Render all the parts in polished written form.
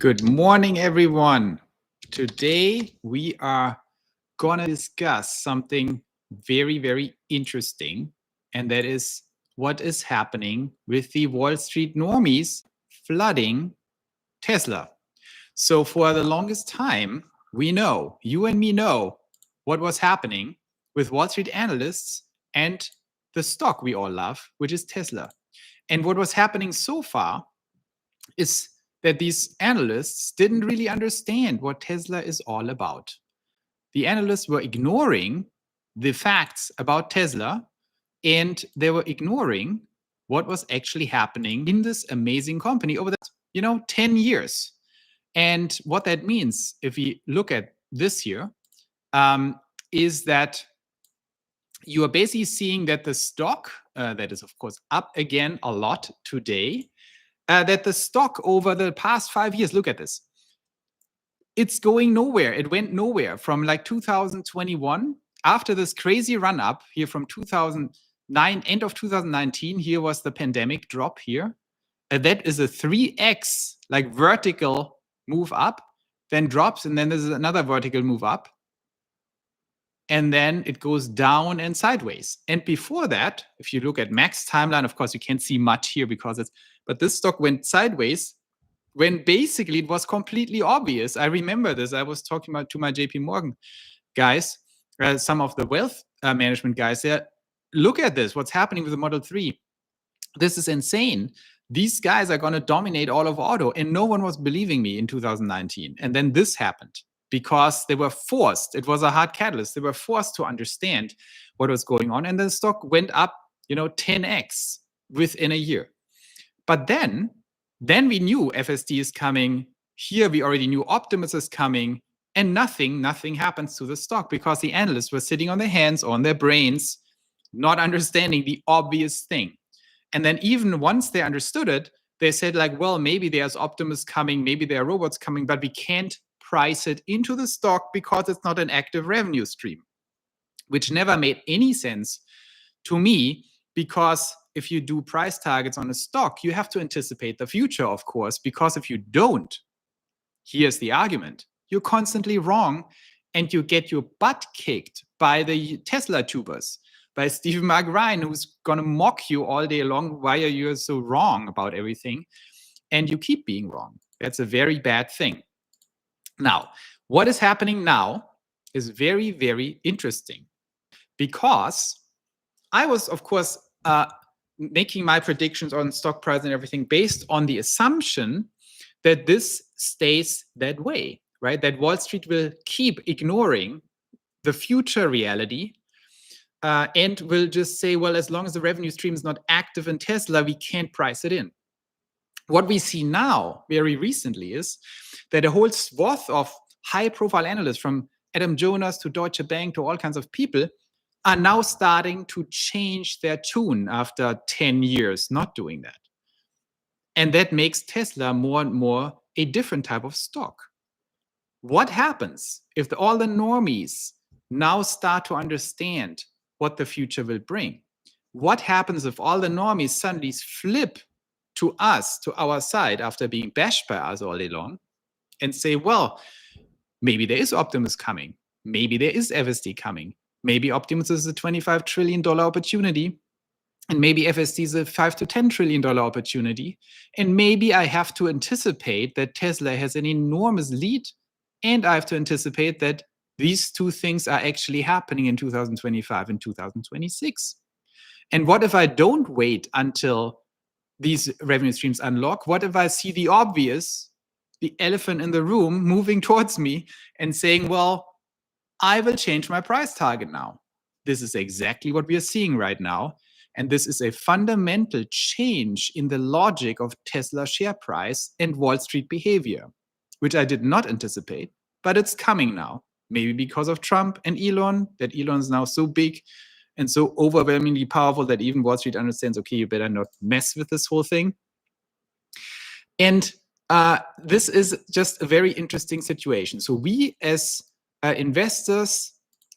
Good morning, everyone. Today, we are going to discuss something very, very interesting, and that is what is happening with the Wall Street Normies flooding Tesla. So for the longest time, we know, you and me know, what was happening with Wall Street analysts and the stock we all love, which is Tesla. And what was happening so far is that these analysts didn't really understand what Tesla is all about. The analysts were ignoring the facts about Tesla, and they were ignoring what was actually happening in this amazing company over the 10 years. And what that means, if we look at this here, is that you are basically seeing that the stock, that is, of course, up again a lot today, that the stock over the past 5 years, look at this, it's going nowhere. It went nowhere from like 2021, after this crazy run up here from 2009, end of 2019, here was the pandemic drop here. That is a 3x like vertical move up, then drops, and then there's another vertical move up. And then it goes down and sideways. And before that, if you look at max timeline, of course, you can't see much here because but this stock went sideways when basically it was completely obvious. I remember this. I was talking to my JP Morgan guys, some of the wealth management guys there. Look at this, what's happening with the Model 3. This is insane. These guys are going to dominate all of auto. And no one was believing me in 2019. And then this happened because they were forced. It was a hard catalyst. They were forced to understand what was going on. And the stock went up, 10x within a year. But then we knew FSD is coming. Here we already knew Optimus is coming. And nothing happens to the stock because the analysts were sitting on their hands, on their brains, not understanding the obvious thing. And then even once they understood it, they said like, well, maybe there's Optimus coming, maybe there are robots coming, but we can't price it into the stock because it's not an active revenue stream, which never made any sense to me, because if you do price targets on a stock, you have to anticipate the future, of course, because if you don't, here's the argument, you're constantly wrong and you get your butt kicked by the Tesla tubers, by Stephen Mark Ryan, who's going to mock you all day long. Why are you so wrong about everything? And you keep being wrong. That's a very bad thing. Now, what is happening now is very, very interesting, because I was, of course, making my predictions on stock price and everything based on the assumption that this stays that way, right? That Wall Street will keep ignoring the future reality and will just say, well, as long as the revenue stream is not active in Tesla, we can't price it in. What we see now, very recently, is that a whole swath of high-profile analysts, from Adam Jonas to Deutsche Bank to all kinds of people, are now starting to change their tune after 10 years not doing that. And that makes Tesla more and more a different type of stock. What happens if all the normies now start to understand what the future will bring? What happens if all the normies suddenly flip to us, to our side, after being bashed by us all day long, and say, well, maybe there is Optimus coming. Maybe there is FSD coming. Maybe Optimus is a $25 trillion opportunity. And maybe FSD is a $5 to $10 trillion opportunity. And maybe I have to anticipate that Tesla has an enormous lead. And I have to anticipate that these two things are actually happening in 2025 and 2026. And what if I don't wait until these revenue streams unlock? What if I see the obvious, the elephant in the room, moving towards me and saying, well, I will change my price target now? This is exactly what we are seeing right now. And this is a fundamental change in the logic of Tesla share price and Wall Street behavior, which I did not anticipate, but it's coming now. Maybe because of Trump and Elon, that Elon is now so big and so overwhelmingly powerful that even Wall Street understands, okay, you better not mess with this whole thing. And this is just a very interesting situation. So we as investors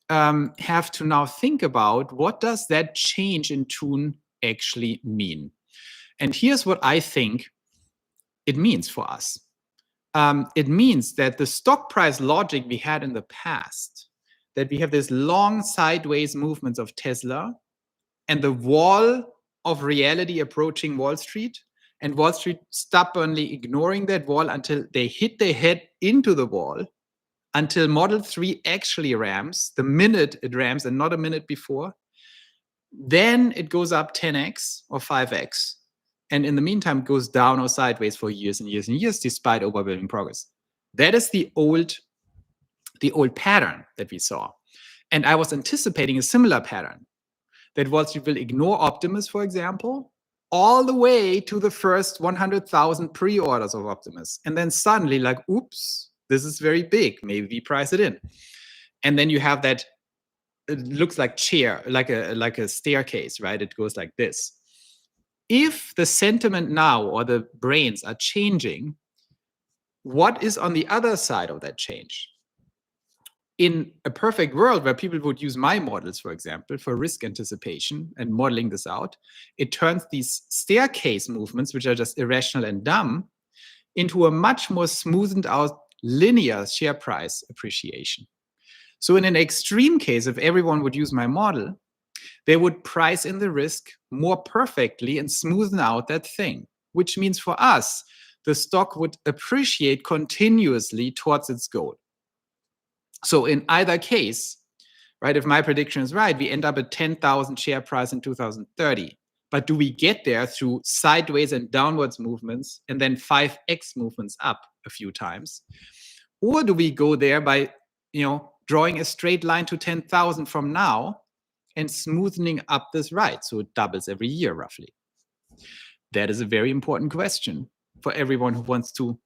have to now think about, what does that change in tune actually mean? And here's what I think it means for us. it means that the stock price logic we had in the past, that we have this long sideways movements of Tesla and the wall of reality approaching Wall Street, and Wall Street stubbornly ignoring that wall until they hit their head into the wall, until Model 3 actually ramps, the minute it ramps and not a minute before. Then it goes up 10x or 5x. And in the meantime, it goes down or sideways for years and years and years, despite overwhelming progress. That is the old pattern that we saw. And I was anticipating a similar pattern, that Wall Street will ignore Optimus, for example, all the way to the first 100,000 pre-orders of Optimus. And then suddenly, like, oops, this is very big. Maybe we price it in. And then you have that, it looks like like a staircase, right? It goes like this. If the sentiment now or the brains are changing, what is on the other side of that change? In a perfect world where people would use my models, for example, for risk anticipation and modeling this out, it turns these staircase movements, which are just irrational and dumb, into a much more smoothed out linear share price appreciation. So in an extreme case, if everyone would use my model, they would price in the risk more perfectly and smoothen out that thing, which means for us, the stock would appreciate continuously towards its goal. So in either case, right, if my prediction is right, we end up at 10,000 share price in 2030. But do we get there through sideways and downwards movements and then 5x movements up a few times? Or do we go there by, drawing a straight line to 10,000 from now and smoothing up this ride so it doubles every year roughly? That is a very important question for everyone who wants to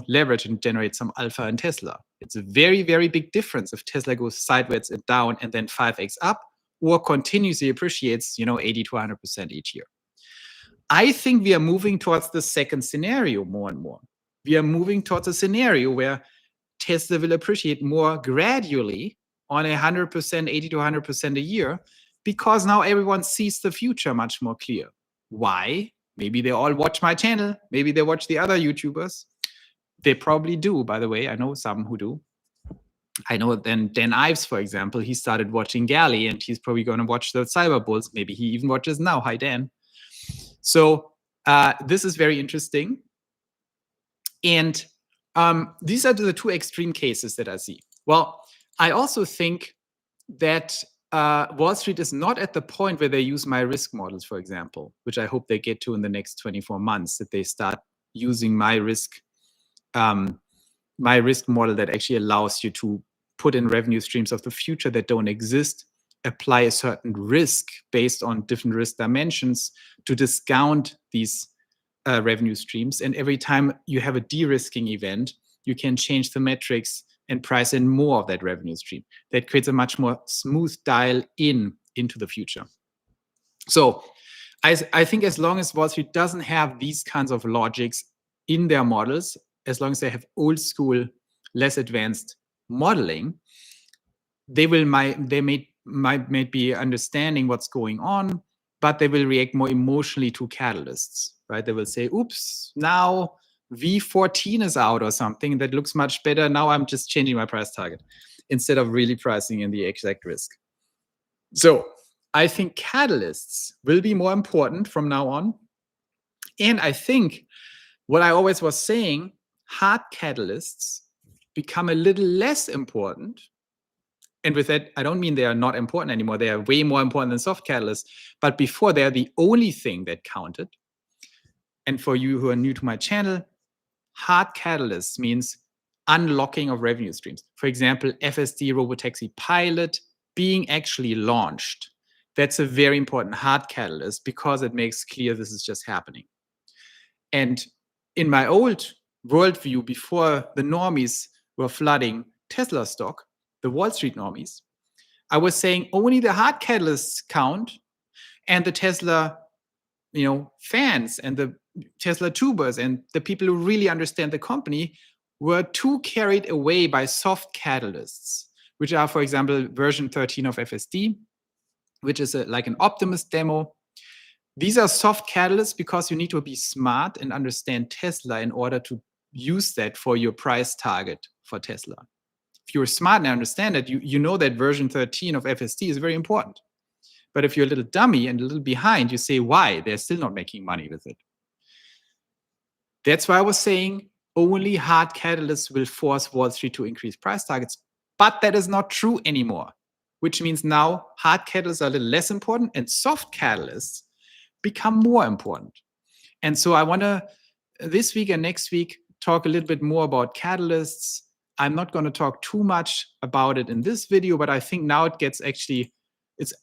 leverage and generate some alpha in Tesla. It's a very, very big difference if Tesla goes sideways and down and then 5x up, or continuously appreciates 80 to 100% each year. I think we are moving towards the second scenario more and more. We are moving towards a scenario where Tesla will appreciate more gradually on 100%, 80 to 100% a year, because now everyone sees the future much more clear. Why? Maybe they all watch my channel. Maybe they watch the other YouTubers. They probably do, by the way. I know some who do. I know then Dan Ives, for example, he started watching Galley and he's probably going to watch the Cyber Bulls. Maybe he even watches now. Hi, Dan. So this is very interesting. And these are the two extreme cases that I see. Well, I also think that Wall Street is not at the point where they use my risk models, for example, which I hope they get to in the next 24 months, that they start using my risk model that actually allows you to put in revenue streams of the future that don't exist, apply a certain risk based on different risk dimensions to discount these revenue streams. And every time you have a de-risking event, you can change the metrics and price in more of that revenue stream. That creates a much more smooth dial into the future. So I think as long as Wall Street doesn't have these kinds of logics in their models, as long as they have old school, less advanced modeling, they might be understanding what's going on, but they will react more emotionally to catalysts, right? They will say, oops, now V14 is out or something that looks much better. Now I'm just changing my price target instead of really pricing in the exact risk. So I think catalysts will be more important from now on. And I think what I always was saying, hard catalysts become a little less important. And with that, I don't mean they are not important anymore. They are way more important than soft catalysts. But before, they're the only thing that counted. And for you who are new to my channel, hard catalysts means unlocking of revenue streams. For example, FSD Robotaxi Pilot being actually launched. That's a very important hard catalyst because it makes clear this is just happening. And in my old worldview, before the normies were flooding Tesla stock, the Wall Street normies, I was saying only the hard catalysts count, and the Tesla, fans and the Tesla tubers and the people who really understand the company were too carried away by soft catalysts, which are, for example, version 13 of FSD, which is like an Optimus demo. These are soft catalysts because you need to be smart and understand Tesla in order to use that for your price target for Tesla. If you're smart and understand it, you know that version 13 of FSD is very important. But if you're a little dummy and a little behind, you say, why? They're still not making money with it. That's why I was saying only hard catalysts will force Wall Street to increase price targets. But that is not true anymore, which means now hard catalysts are a little less important and soft catalysts become more important. And so I want to, this week and next week, talk a little bit more about catalysts. I'm not going to talk too much about it in this video, but I think now it gets actually,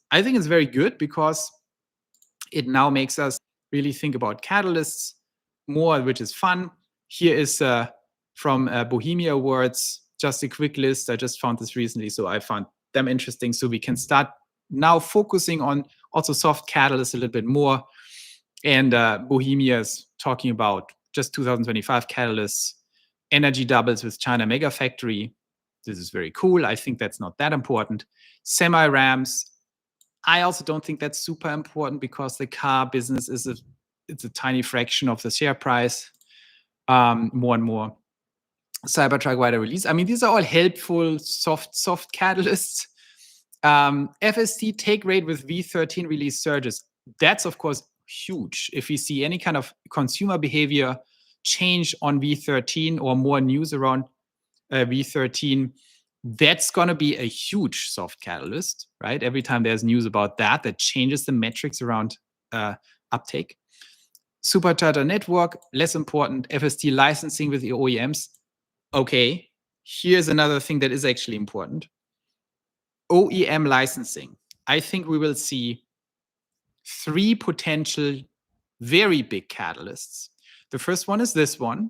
I think it's very good because it now makes us really think about catalysts more, which is fun. Here is from Bohemia Awards, just a quick list. I just found this recently, so I found them interesting. So we can start now focusing on also soft catalysts a little bit more. And Bohemia is talking about just 2025 catalysts, energy doubles with China mega factory. This is very cool. I think that's not that important. Semi-RAMs. I also don't think that's super important because the car business it's a tiny fraction of the share price. More and more. Cybertruck wider release. I mean, these are all helpful soft catalysts. FSD take rate with V13 release surges. That's of course huge. If we see any kind of consumer behavior change on V13 or more news around V13, that's going to be a huge soft catalyst, right? Every time there's news about that changes the metrics around uptake. Supercharger network, less important. FSD licensing with the OEMs. Okay, here's another thing that is actually important. OEM licensing. I think we will see 3 potential very big catalysts. The first one is this one.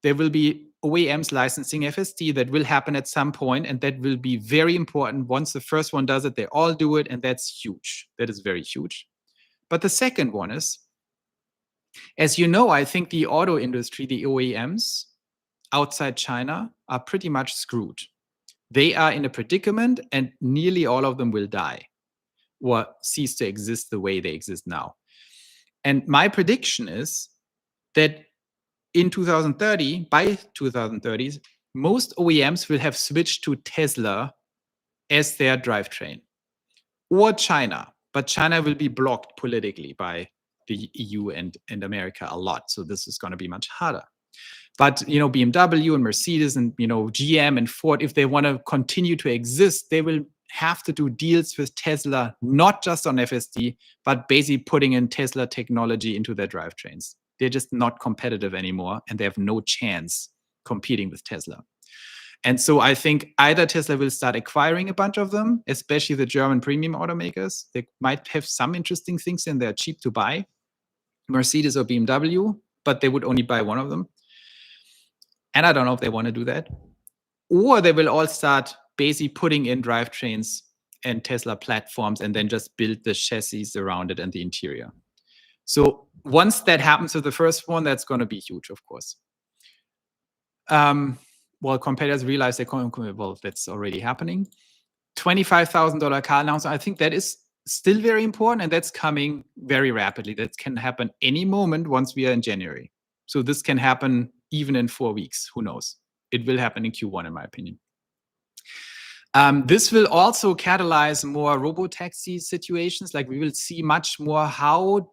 There will be OEMs licensing FSD that will happen at some point, and that will be very important. Once the first one does it, they all do it, and that's huge. That is very huge. But the second one is, as you know, I think the auto industry, the OEMs outside China are pretty much screwed. They are in a predicament, and nearly all of them will die or cease to exist the way they exist now. And my prediction is that in 2030, by 2030, most OEMs will have switched to Tesla as their drivetrain, or China. But China will be blocked politically by the EU and America a lot. So this is going to be much harder. But BMW and Mercedes and GM and Ford, if they want to continue to exist, they will have to do deals with Tesla, not just on FSD, but basically putting in Tesla technology into their drivetrains. They're just not competitive anymore, and they have no chance competing with Tesla. And so I think either Tesla will start acquiring a bunch of them, especially the German premium automakers. They might have some interesting things in there, cheap to buy, Mercedes or BMW, but they would only buy one of them. And I don't know if they want to do that. Or they will all start basically putting in drivetrains and Tesla platforms and then just build the chassis around it and the interior. So once that happens with the first one, that's going to be huge, of course. Well, competitors realize well, that's already happening. $25,000 car announcement, I think that is still very important, and that's coming very rapidly. That can happen any moment once we are in January. So this can happen even in 4 weeks. Who knows? It will happen in Q1, in my opinion. This will also catalyze more robotaxi situations. Like we will see much more. How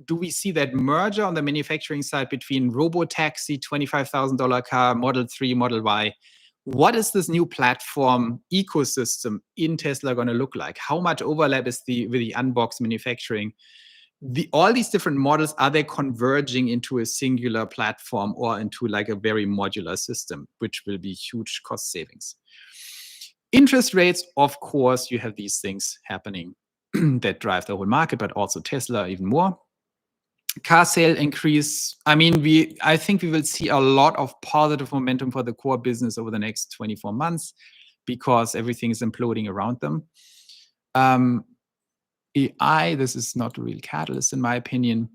do we see that merger on the manufacturing side between robotaxi, $25,000 car, Model 3, Model Y? What is this new platform ecosystem in Tesla going to look like? How much overlap is with the unboxed manufacturing? All these different models, are they converging into a singular platform or into like a very modular system, which will be huge cost savings? Interest rates, of course, you have these things happening that drive the whole market, but also Tesla even more. Car sale increase. I mean, I think we will see a lot of positive momentum for the core business over the next 24 months because everything is imploding around them. AI, this is not a real catalyst in my opinion.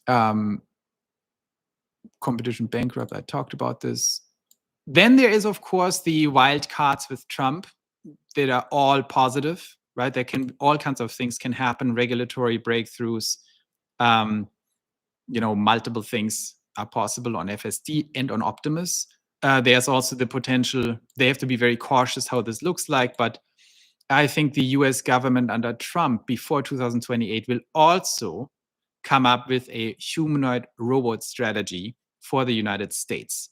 Competition bankrupt, I talked about this. Then there is, of course, the wild cards with Trump that are all positive, right? There can all kinds of things can happen, regulatory breakthroughs, multiple things are possible on FSD and on Optimus. There's also the potential, they have to be very cautious how this looks like, but I think the US government under Trump before 2028 will also come up with a humanoid robot strategy for the United States.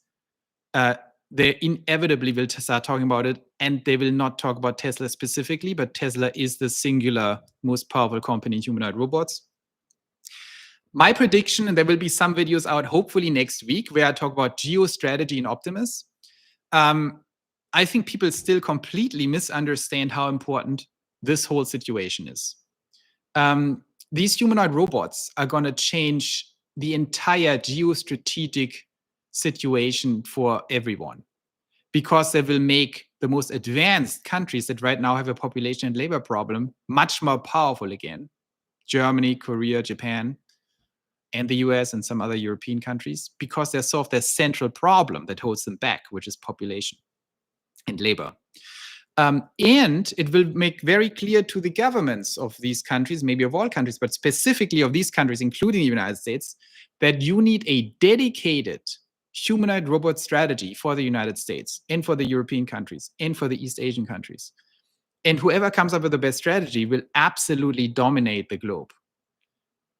They inevitably will start talking about it, and they will not talk about Tesla specifically, but Tesla is the singular most powerful company in humanoid robots. My prediction, and there will be some videos out hopefully next week where I talk about geostrategy in Optimus. I think people still completely misunderstand how important this whole situation is. These humanoid robots are going to change the entire geostrategic situation for everyone, because they will make the most advanced countries that right now have a population and labor problem much more powerful again. Germany, Korea, Japan, and the US and some other European countries, because they solve their central problem that holds them back, which is population and labor. And it will make very clear to the governments of these countries, maybe of all countries, but specifically of these countries, including the United States, that you need a dedicated humanoid robot strategy for the United States and for the European countries and for the East Asian countries. And whoever comes up with the best strategy will absolutely dominate the globe,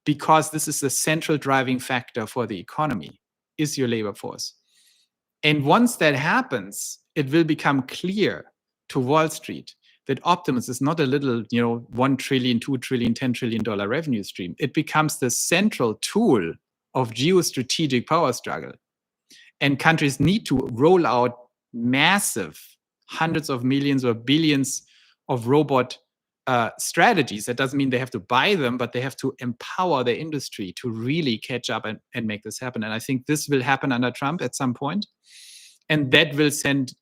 because this is the central driving factor for the economy, is your labor force. And once that happens, it will become clear to Wall Street that Optimus is not a little, $1 trillion, $2 trillion, $10 trillion revenue stream. It becomes the central tool of geostrategic power struggle. And countries need to roll out massive hundreds of millions or billions of robot strategies. That doesn't mean they have to buy them, but they have to empower their industry to really catch up and make this happen. And I think this will happen under Trump at some point. And that will send,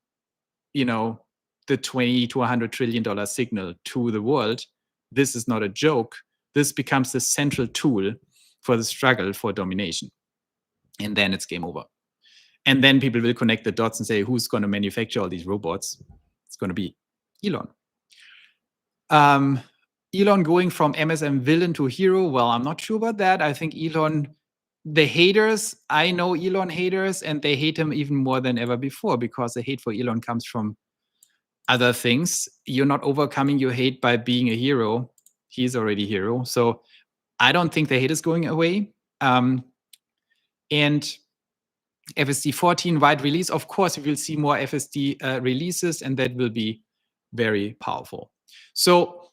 the $20 to $100 trillion signal to the world. This is not a joke. This becomes the central tool for the struggle for domination. And then it's game over. And then people will connect the dots and say, who's going to manufacture all these robots? It's going to be Elon. Elon going from MSM villain to hero. Well, I'm not sure about that. I think Elon, the haters, I know Elon haters, and they hate him even more than ever before, because the hate for Elon comes from other things. You're not overcoming your hate by being a hero. He's already a hero. So I don't think the hate is going away. And FSD 14 wide release, of course, we will see more FSD releases, and that will be very powerful. So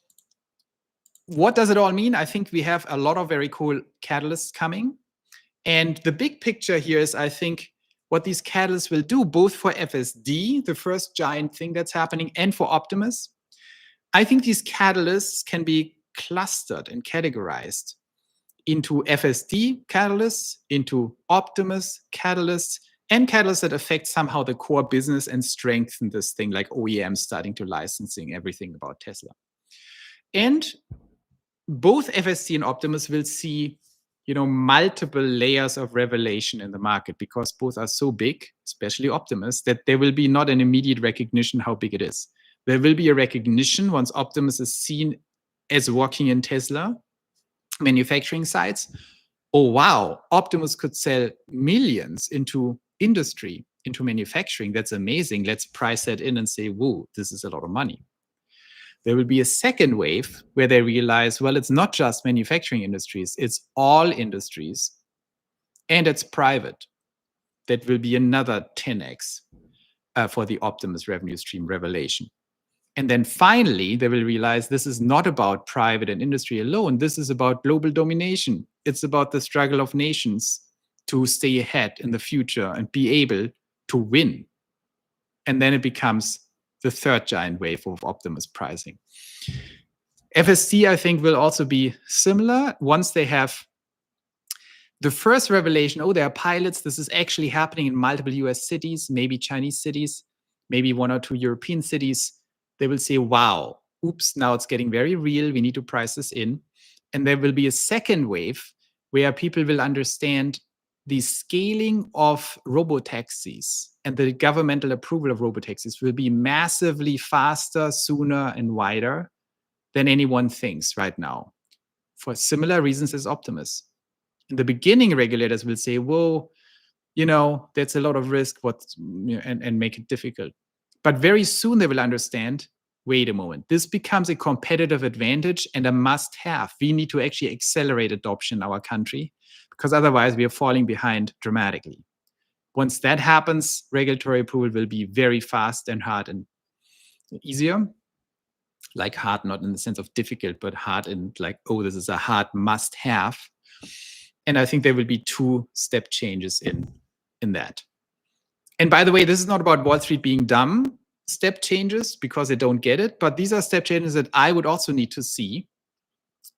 what does it all mean? I think we have a lot of very cool catalysts coming. And the big picture here is, I think, what these catalysts will do, both for FSD, the first giant thing that's happening, and for Optimus. I think these catalysts can be clustered and categorized into FSD catalysts, into Optimus catalysts, and catalysts that affect somehow the core business and strengthen this thing, like OEMs starting to licensing everything about Tesla. And both FSD and Optimus will see, multiple layers of revelation in the market, because both are so big, especially Optimus, that there will be not an immediate recognition how big it is. There will be a recognition once Optimus is seen as working in Tesla manufacturing sites. Oh, wow, Optimus could sell millions into industry, into manufacturing. That's amazing. Let's price that in and say, whoa, this is a lot of money. There will be a second wave where they realize, well, it's not just manufacturing industries, it's all industries, and it's private. That will be another 10x for the Optimus revenue stream revelation. And then finally, they will realize this is not about private and industry alone. This is about global domination. It's about the struggle of nations to stay ahead in the future and be able to win. And then it becomes the third giant wave of Optimus pricing. FSD, I think, will also be similar once they have the first revelation. Oh, there are pilots. This is actually happening in multiple US cities, maybe Chinese cities, maybe 1 or 2 European cities. They will say, wow, oops, now it's getting very real. We need to price this in. And there will be a second wave where people will understand the scaling of robotaxis and the governmental approval of robotaxis will be massively faster, sooner, and wider than anyone thinks right now, for similar reasons as Optimus. In the beginning, regulators will say, whoa, that's a lot of risk, and make it difficult. But very soon they will understand, wait a moment, this becomes a competitive advantage and a must-have. We need to actually accelerate adoption in our country, because otherwise we are falling behind dramatically. Once that happens, regulatory approval will be very fast and hard and easier. Like hard, not in the sense of difficult, but hard in like, oh, this is a hard must-have. And I think there will be 2 step changes in that. And by the way, this is not about Wall Street being dumb step changes because they don't get it, but these are step changes that I would also need to see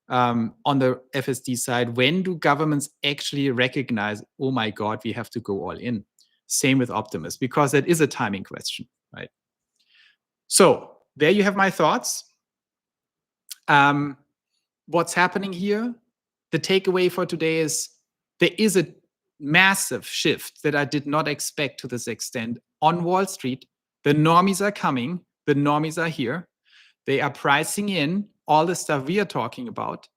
on the FSD side. When do governments actually recognize, oh my God, we have to go all in? Same with Optimus, because that is a timing question, right? So there you have my thoughts. What's happening here? The takeaway for today is there is a massive shift that I did not expect to this extent on Wall Street. The normies are coming. The normies are here. They are pricing in all the stuff we are talking about.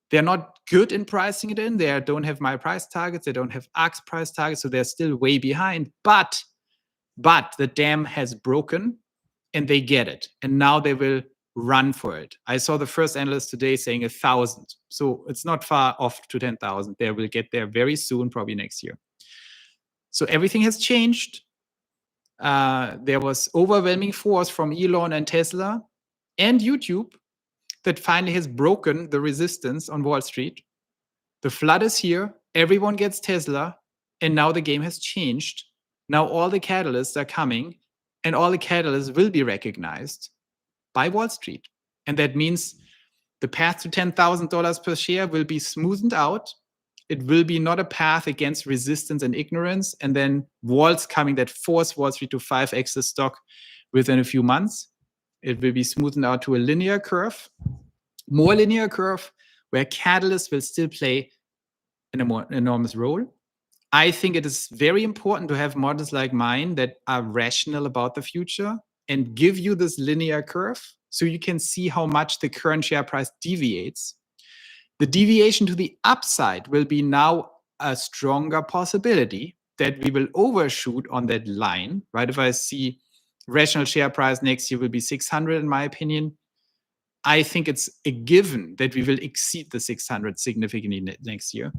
They're not good in pricing it in. They don't have my price targets. They don't have ARK's price targets. So they're still way behind. But the dam has broken and they get it. And now they will run for it. I saw the first analyst today saying 1,000. So it's not far off to 10,000. They will get there very soon, probably next year. So everything has changed. There was overwhelming force from Elon and Tesla and YouTube that finally has broken the resistance on Wall Street. The flood is here. Everyone gets Tesla. And now the game has changed. Now all the catalysts are coming, and all the catalysts will be recognized by Wall Street. And that means the path to $10,000 per share will be smoothened out. It will be not a path against resistance and ignorance, and then walls coming that force Wall Street to 5x the stock within a few months. It will be smoothened out to a linear curve, more linear curve, where catalysts will still play an enormous role. I think it is very important to have models like mine that are rational about the future and give you this linear curve so you can see how much the current share price deviates. The deviation to the upside will be now a stronger possibility that we will overshoot on that line, right? If I see rational share price next year will be 600, in my opinion, I think it's a given that we will exceed the 600 significantly next year.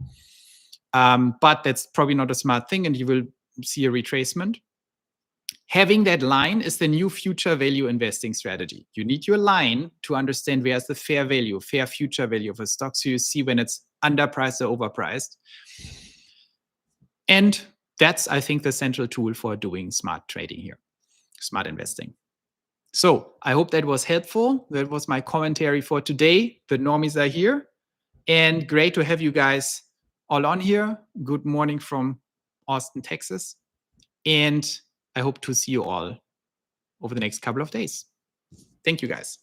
But that's probably not a smart thing, and you will see a retracement. Having that line is the new future value investing strategy. You need your line to understand where's the fair value, fair future value of a stock, so you see when it's underpriced or overpriced. And that's, I think, the central tool for doing smart trading here, smart investing. So I hope that was helpful. That was my commentary for today. The normies are here, and great to have you guys all on here. Good morning from Austin, Texas. And I hope to see you all over the next couple of days. Thank you, guys.